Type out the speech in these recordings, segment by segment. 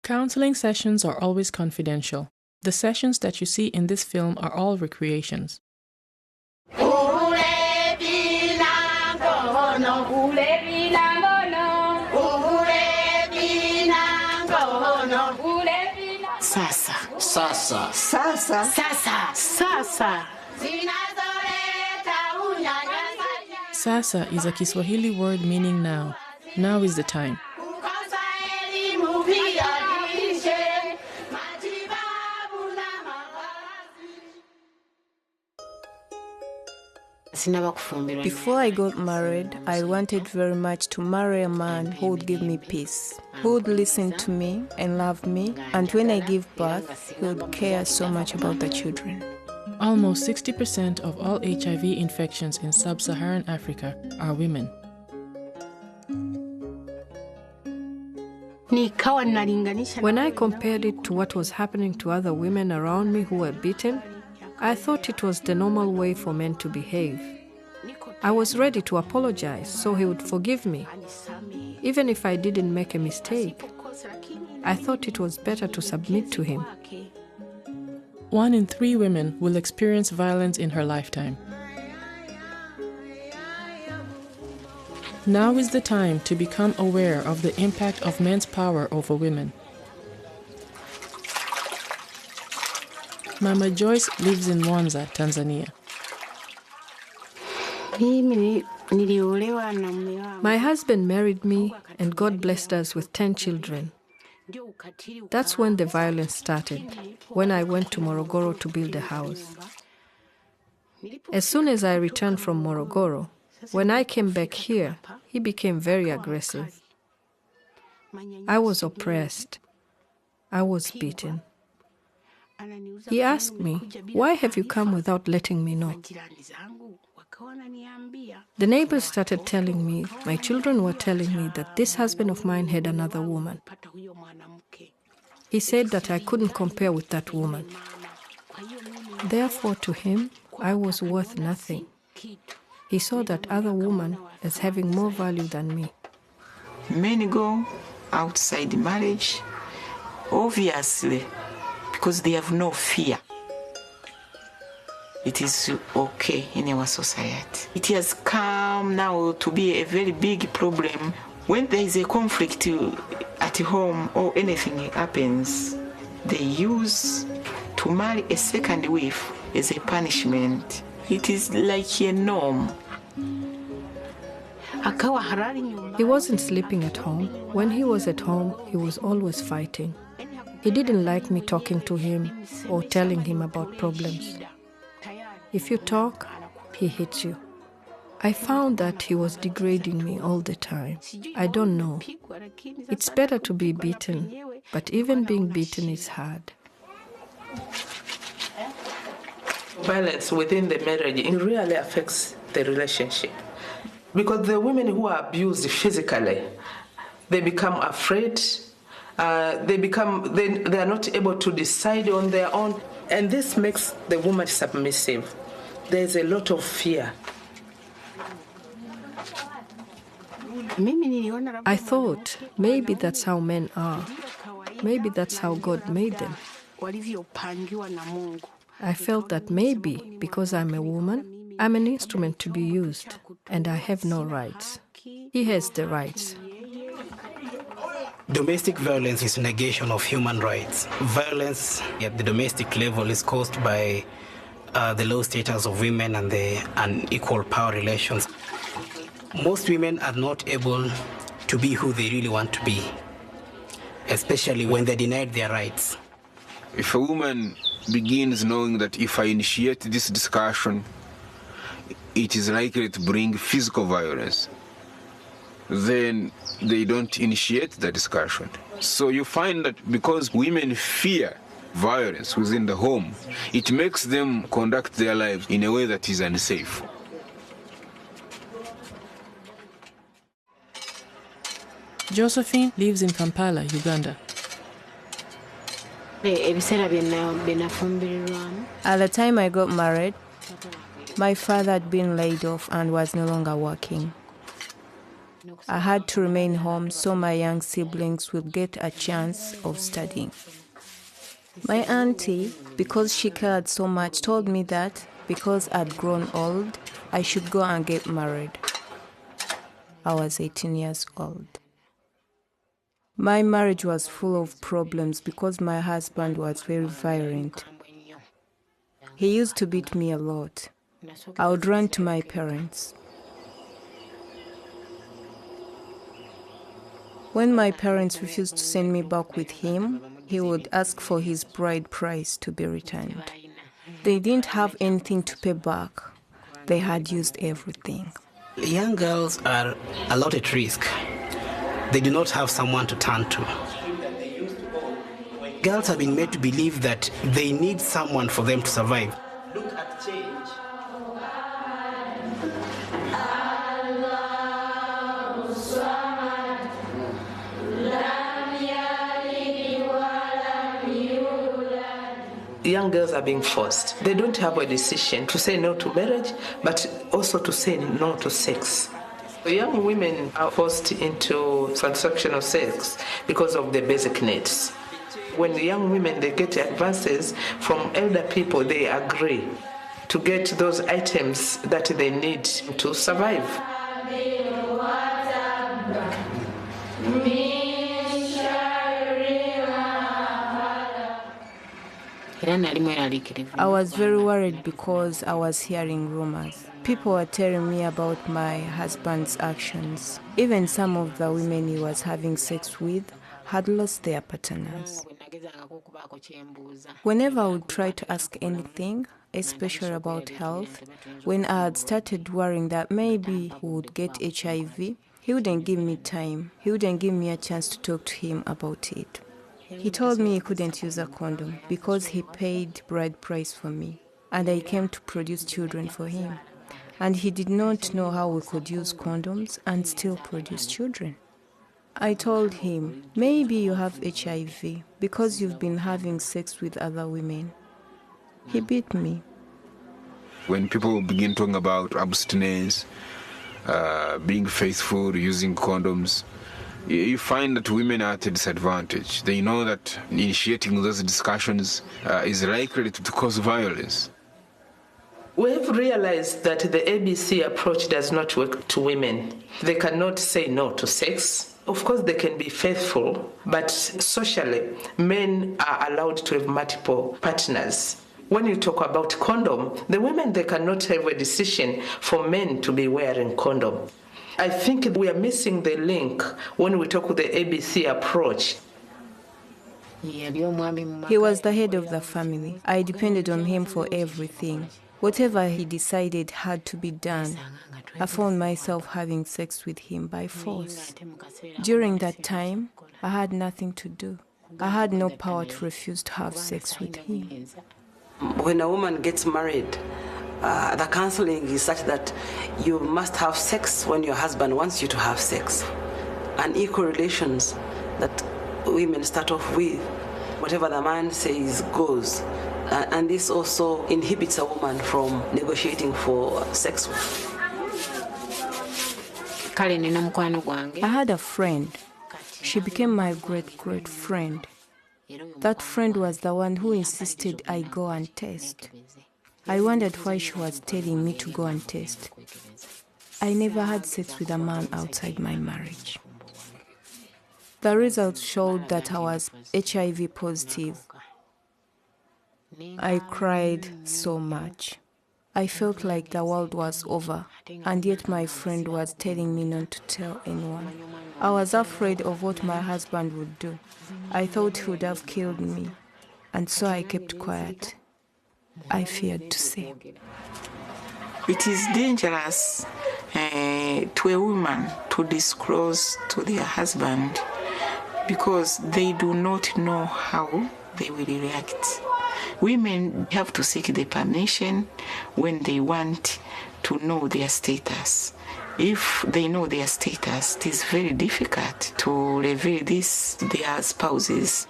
Counseling sessions are always confidential. The sessions that you see in this film are all recreations. SASA. SASA. SASA. SASA. SASA. SASA is a Kiswahili word meaning now. Now is the time. Before I got married, I wanted very much to marry a man who would give me peace, who would listen to me and love me, and when I give birth, he would care so much about the children. Almost 60% of all HIV infections in sub-Saharan Africa are women. When I compared it to what was happening to other women around me who were beaten, I thought it was the normal way for men to behave. I was ready to apologize so he would forgive me, even if I didn't make a mistake. I thought it was better to submit to him. 1 in 3 women will experience violence in her lifetime. Now is the time to become aware of the impact of men's power over women. Mama Joyce lives in Mwanza, Tanzania. My husband married me and God blessed us with 10 children. That's when the violence started, when I went to Morogoro to build a house. As soon as I returned from Morogoro, when I came back here, he became very aggressive. I was oppressed. I was beaten. He asked me, "Why have you come without letting me know?" The neighbors started telling me, my children were telling me that this husband of mine had another woman. He said that I couldn't compare with that woman. Therefore, to him, I was worth nothing. He saw that other woman as having more value than me. Men go outside marriage, obviously, because they have no fear. It is okay in our society. It has come now to be a very big problem. When there is a conflict at home or anything happens, they use to marry a second wife as a punishment. It is like a norm. He wasn't sleeping at home. When he was at home, he was always fighting. He didn't like me talking to him or telling him about problems. If you talk, he hits you. I found that he was degrading me all the time. I don't know. It's better to be beaten, but even being beaten is hard. Violence within the marriage, it really affects the relationship. Because the women who are abused physically, they become afraid. They are not able to decide on their own. And this makes the woman submissive. There's a lot of fear. I thought maybe that's how men are. Maybe that's how God made them. I felt that maybe because I'm a woman, I'm an instrument to be used, and I have no rights. He has the rights. Domestic violence is a negation of human rights. Violence at the domestic level is caused by the low status of women and the unequal power relations. Most women are not able to be who they really want to be, especially when they're denied their rights. If a woman begins knowing that if I initiate this discussion, it is likely to bring physical violence, then they don't initiate the discussion. So you find that because women fear violence within the home, it makes them conduct their lives in a way that is unsafe. Josephine lives in Kampala, Uganda. At the time I got married, my father had been laid off and was no longer working. I had to remain home so my young siblings would get a chance of studying. My auntie, because she cared so much, told me that because I'd grown old, I should go and get married. I was 18 years old. My marriage was full of problems because my husband was very violent. He used to beat me a lot. I would run to my parents. When my parents refused to send me back with him, he would ask for his bride price to be returned. They didn't have anything to pay back. They had used everything. Young girls are a lot at risk. They do not have someone to turn to. Girls have been made to believe that they need someone for them to survive. Look at change. Young girls are being forced. They don't have a decision to say no to marriage, but also to say no to sex. Young women are forced into transaction of sex because of their basic needs. When the young women, they get advances from elder people, they agree to get those items that they need to survive. I was very worried because I was hearing rumors. People were telling me about my husband's actions. Even some of the women he was having sex with had lost their partners. Whenever I would try to ask anything, especially about health, when I had started worrying that maybe he would get HIV, he wouldn't give me time. He wouldn't give me a chance to talk to him about it. He told me he couldn't use a condom because he paid bride price for me, and I came to produce children for him. And he did not know how we could use condoms and still produce children. I told him, maybe you have HIV because you've been having sex with other women. He beat me. When people begin talking about abstinence, being faithful, using condoms, you find that women are at a disadvantage. They know that initiating those discussions is likely to cause violence. We've realized that the ABC approach does not work to women. They cannot say no to sex. Of course, they can be faithful, but socially, men are allowed to have multiple partners. When you talk about condom, the women, they cannot have a decision for men to be wearing condom. I think we are missing the link when we talk with the ABC approach. He was the head of the family. I depended on him for everything. Whatever he decided had to be done. I found myself having sex with him by force. During that time, I had nothing to do. I had no power to refuse to have sex with him. When a woman gets married, the counseling is such that you must have sex when your husband wants you to have sex. And equal relations that women start off with, whatever the man says goes. And this also inhibits a woman from negotiating for sex. I had a friend. She became my great friend. That friend was the one who insisted I go and test. I wondered why she was telling me to go and test. I never had sex with a man outside my marriage. The results showed that I was HIV positive. I cried so much. I felt like the world was over, and yet my friend was telling me not to tell anyone. I was afraid of what my husband would do. I thought he would have killed me, and so I kept quiet. I feared to say. It is dangerous to a woman to disclose to their husband because they do not know how they will react. Women have to seek the permission when they want to know their status. If they know their status, it is very difficult to reveal this to their spouses.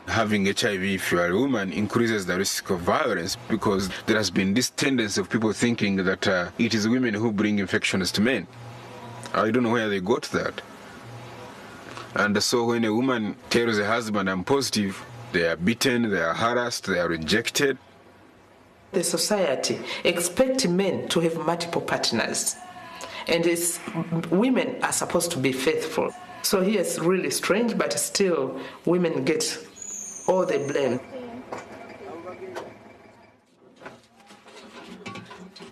Having HIV, if you are a woman, increases the risk of violence because there has been this tendency of people thinking that it is women who bring infections to men. I don't know where they got that. And so when a woman tells a husband, I'm positive, they are beaten, they are harassed, they are rejected. The society expects men to have multiple partners. And women are supposed to be faithful. So here it's really strange, but still women get all the blame.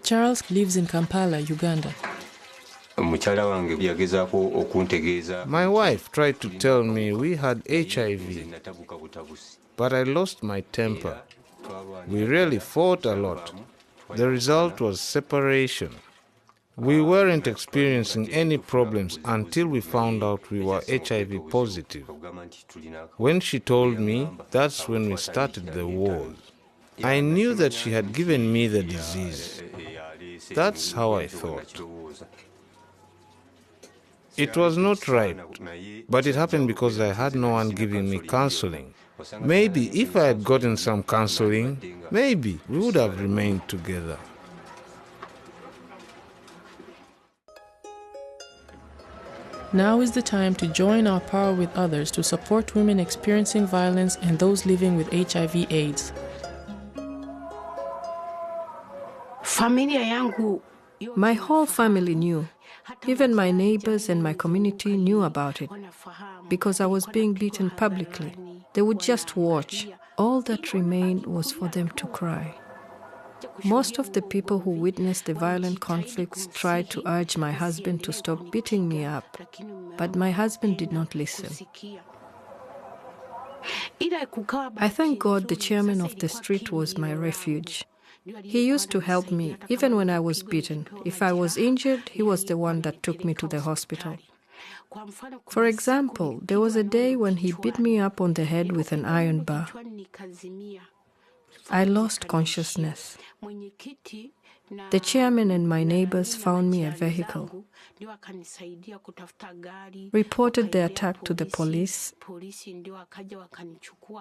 Charles lives in Kampala, Uganda. My wife tried to tell me we had HIV, but I lost my temper. We really fought a lot. The result was separation. We weren't experiencing any problems until we found out we were HIV positive. When she told me, that's when we started the wars. I knew that she had given me the disease. That's how I thought. It was not right, but it happened because I had no one giving me counseling. Maybe if I had gotten some counseling, maybe we would have remained together. Now is the time to join our power with others to support women experiencing violence and those living with HIV/AIDS. My whole family knew. Even my neighbors and my community knew about it because I was being beaten publicly. They would just watch. All that remained was for them to cry. Most of the people who witnessed the violent conflicts tried to urge my husband to stop beating me up, but my husband did not listen. I thank God the chairman of the street was my refuge. He used to help me, even when I was beaten. If I was injured, he was the one that took me to the hospital. For example, there was a day when he beat me up on the head with an iron bar. I lost consciousness. The chairman and my neighbors found me a vehicle, reported the attack to the police,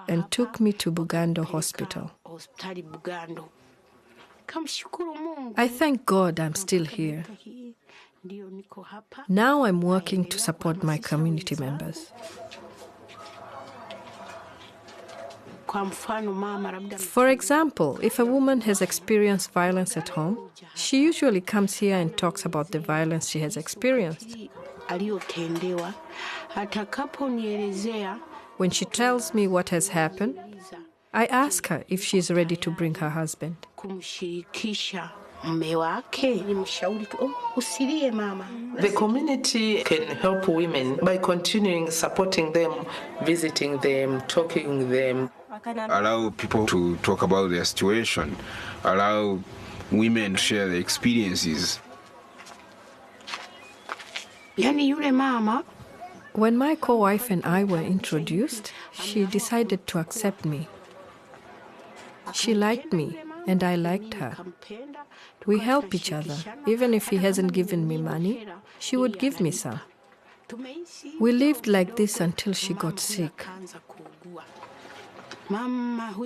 and took me to Bugando Hospital. I thank God I'm still here. Now I'm working to support my community members. For example, if a woman has experienced violence at home, she usually comes here and talks about the violence she has experienced. When she tells me what has happened, I ask her if she is ready to bring her husband. The community can help women by continuing supporting them, visiting them, talking with them. Allow people to talk about their situation. Allow women to share their experiences. When my co-wife and I were introduced, she decided to accept me. She liked me, and I liked her. We help each other. Even if he hasn't given me money, she would give me some. We lived like this until she got sick.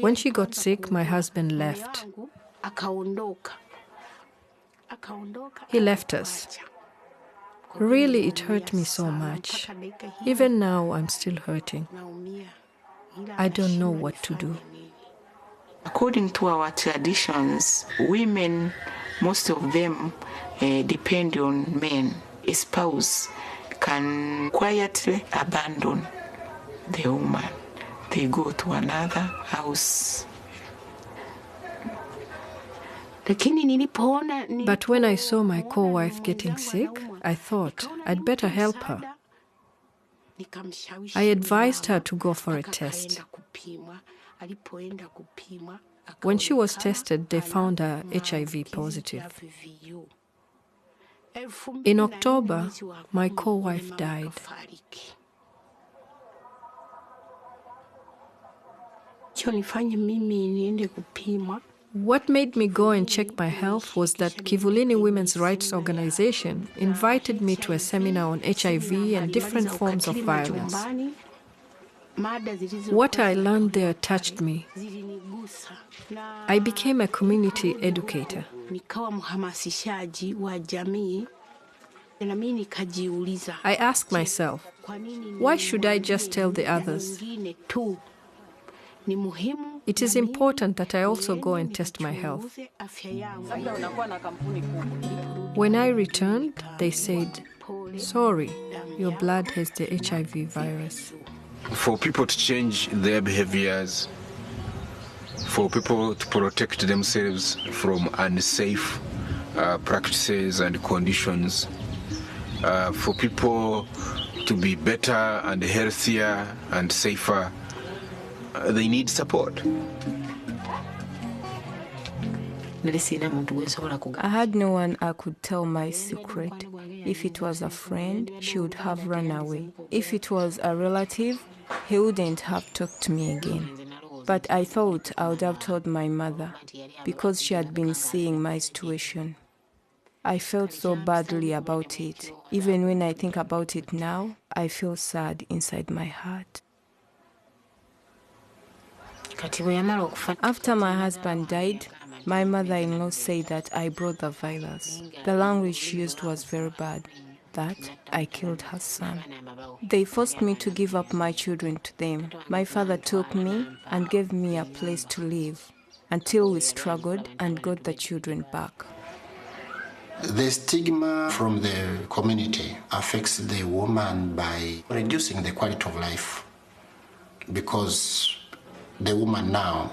When she got sick, my husband left. He left us. Really, it hurt me so much. Even now, I'm still hurting. I don't know what to do. According to our traditions, women, most of them depend on men. A spouse can quietly abandon the woman. They go to another house. But when I saw my co-wife getting sick, I thought I'd better help her. I advised her to go for a test. When she was tested, they found her HIV positive. In October, my co-wife died. What made me go and check my health was that Kivulini Women's Rights Organization invited me to a seminar on HIV and different forms of violence. What I learned there touched me. I became a community educator. I ask myself, why should I just tell the others? It is important that I also go and test my health. When I returned, they said, sorry, your blood has the HIV virus. For people to change their behaviors, for people to protect themselves from unsafe practices and conditions, for people to be better and healthier and safer, they need support. I had no one I could tell my secret. If it was a friend, she would have run away. If it was a relative, he wouldn't have talked to me again. But I thought I would have told my mother because she had been seeing my situation. I felt so badly about it. Even when I think about it now, I feel sad inside my heart. After my husband died, my mother-in-law said that I brought the virus. The language she used was very bad, that I killed her son. They forced me to give up my children to them. My father took me and gave me a place to live until we struggled and got the children back. The stigma from the community affects the woman by reducing the quality of life, because the woman now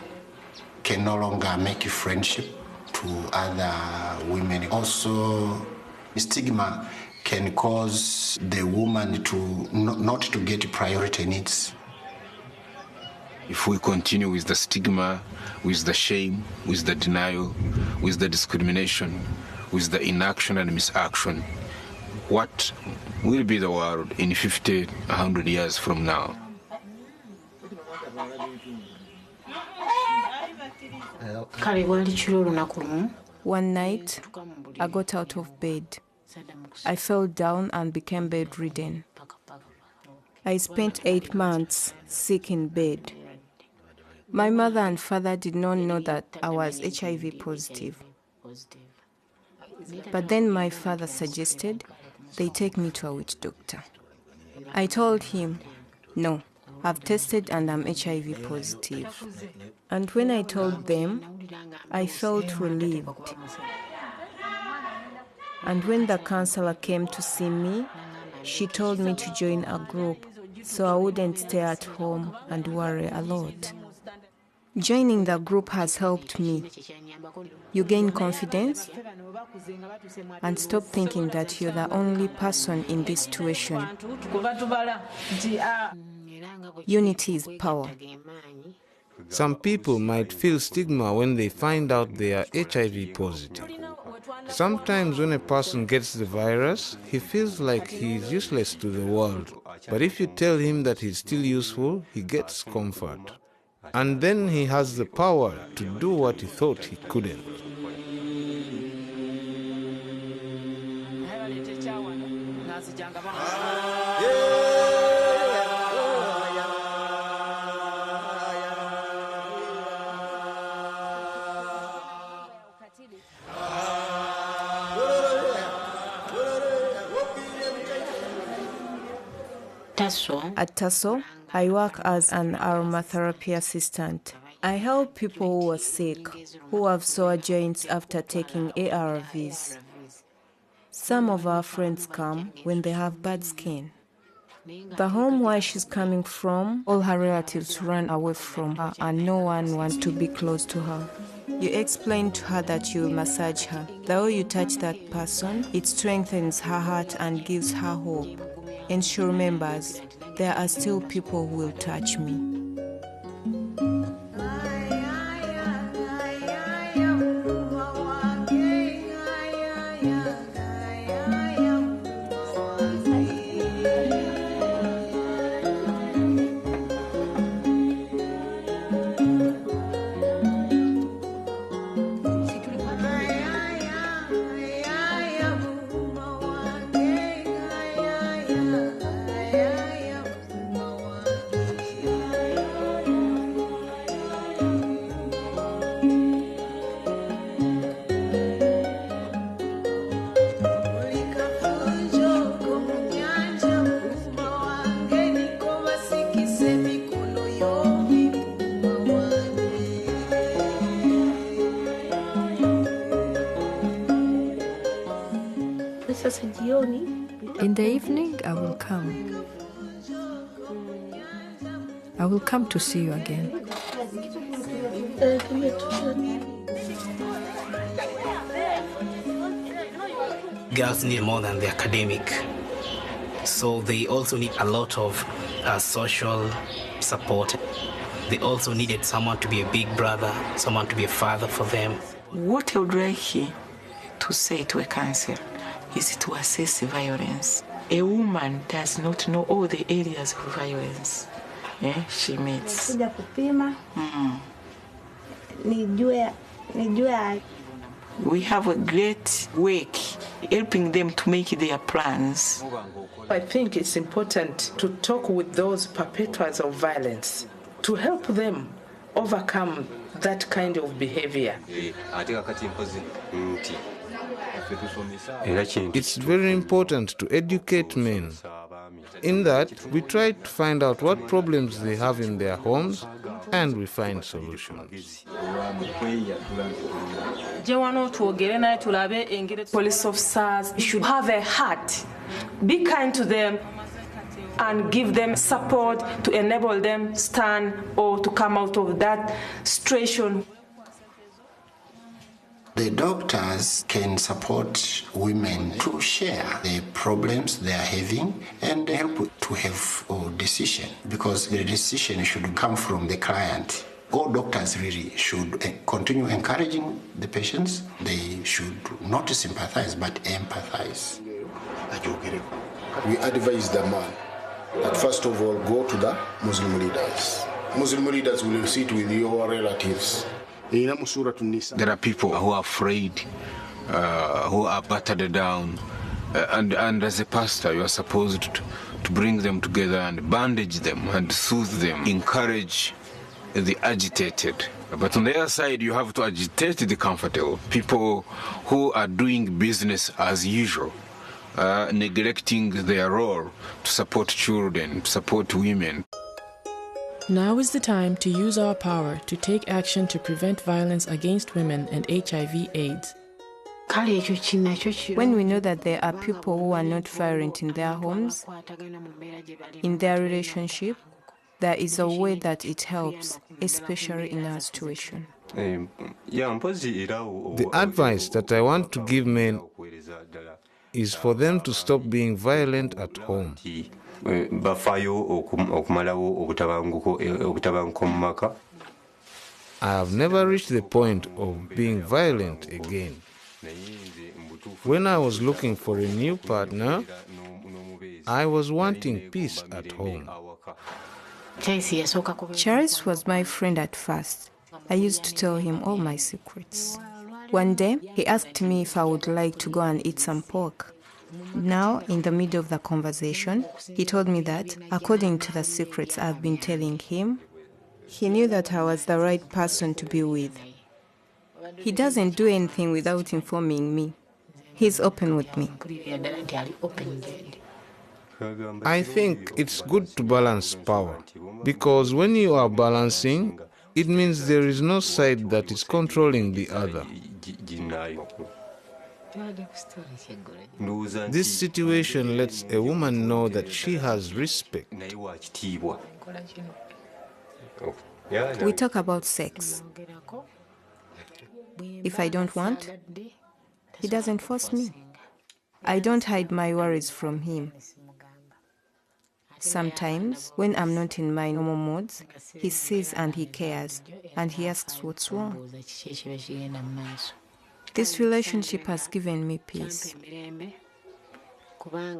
can no longer make a friendship to other women. Also, stigma can cause the woman to not to get priority needs. If we continue with the stigma, with the shame, with the denial, with the discrimination, with the inaction and misaction, what will be the world in 50, 100 years from now? One night, I got out of bed. I fell down and became bedridden. I spent 8 months sick in bed. My mother and father did not know that I was HIV positive. But then my father suggested they take me to a witch doctor. I told him, no, I've tested and I'm HIV positive. And when I told them, I felt relieved. And when the counselor came to see me, she told me to join a group so I wouldn't stay at home and worry a lot. Joining the group has helped me. You gain confidence and stop thinking that you're the only person in this situation. Unity is power. Some people might feel stigma when they find out they are HIV positive. Sometimes when a person gets the virus, he feels like he is useless to the world. But if you tell him that he's still useful, he gets comfort. And then he has the power to do what he thought he couldn't. At TASO, I work as an aromatherapy assistant. I help people who are sick, who have sore joints after taking ARVs. Some of our friends come when they have bad skin. The home where she's coming from, all her relatives run away from her and no one wants to be close to her. You explain to her that you massage her. The way you touch that person, it strengthens her heart and gives her hope. And she remembers, there are still people who will touch me. In the evening, I will come. I will come to see you again. Girls need more than the academic. So they also need a lot of social support. They also needed someone to be a big brother, someone to be a father for them. What I would like to say to a counsellor is to assess violence. A woman does not know all the areas of violence she meets. We have a great work helping them to make their plans. I think it's important to talk with those perpetrators of violence to help them overcome that kind of behavior. It's very important to educate men. In that, we try to find out what problems they have in their homes and we find solutions. Police officers should have a heart. Be kind to them and give them support to enable them stand or to come out of that situation. The doctors can support women to share the problems they are having and help to have a decision, because the decision should come from the client. All doctors really should continue encouraging the patients. They should not sympathize but empathize. We advise the man that first of all go to the Muslim leaders. Muslim leaders will sit with your relatives. There are people who are afraid, who are battered down, and as a pastor, you are supposed to bring them together and bandage them and soothe them, encourage the agitated. But on the other side, you have to agitate the comfortable, people who are doing business as usual, neglecting their role to support children, to support women. Now is the time to use our power to take action to prevent violence against women and HIV/AIDS. When we know that there are people who are not violent in their homes, in their relationship, there is a way that it helps, especially in our situation. The advice that I want to give men is for them to stop being violent at home. I have never reached the point of being violent again. When I was looking for a new partner, I was wanting peace at home. Charles was my friend at first. I used to tell him all my secrets. One day, he asked me if I would like to go and eat some pork. Now, in the middle of the conversation, he told me that, according to the secrets I've been telling him, he knew that I was the right person to be with. He doesn't do anything without informing me. He's open with me. I think it's good to balance power, because when you are balancing, it means there is no side that is controlling the other. This situation lets a woman know that she has respect. We talk about sex. If I don't want, he doesn't force me. I don't hide my worries from him. Sometimes, when I'm not in my normal moods, he sees and he cares, and he asks what's wrong. This relationship has given me peace,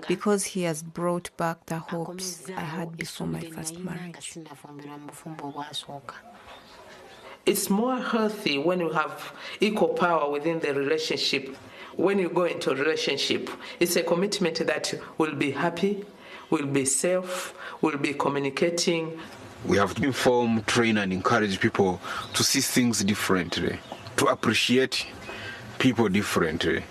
because he has brought back the hopes I had before my first marriage. It's more healthy when you have equal power within the relationship. When you go into a relationship, it's a commitment that will be happy, will be safe, will be communicating. We have to inform, train, and encourage people to see things differently, to appreciate people differently.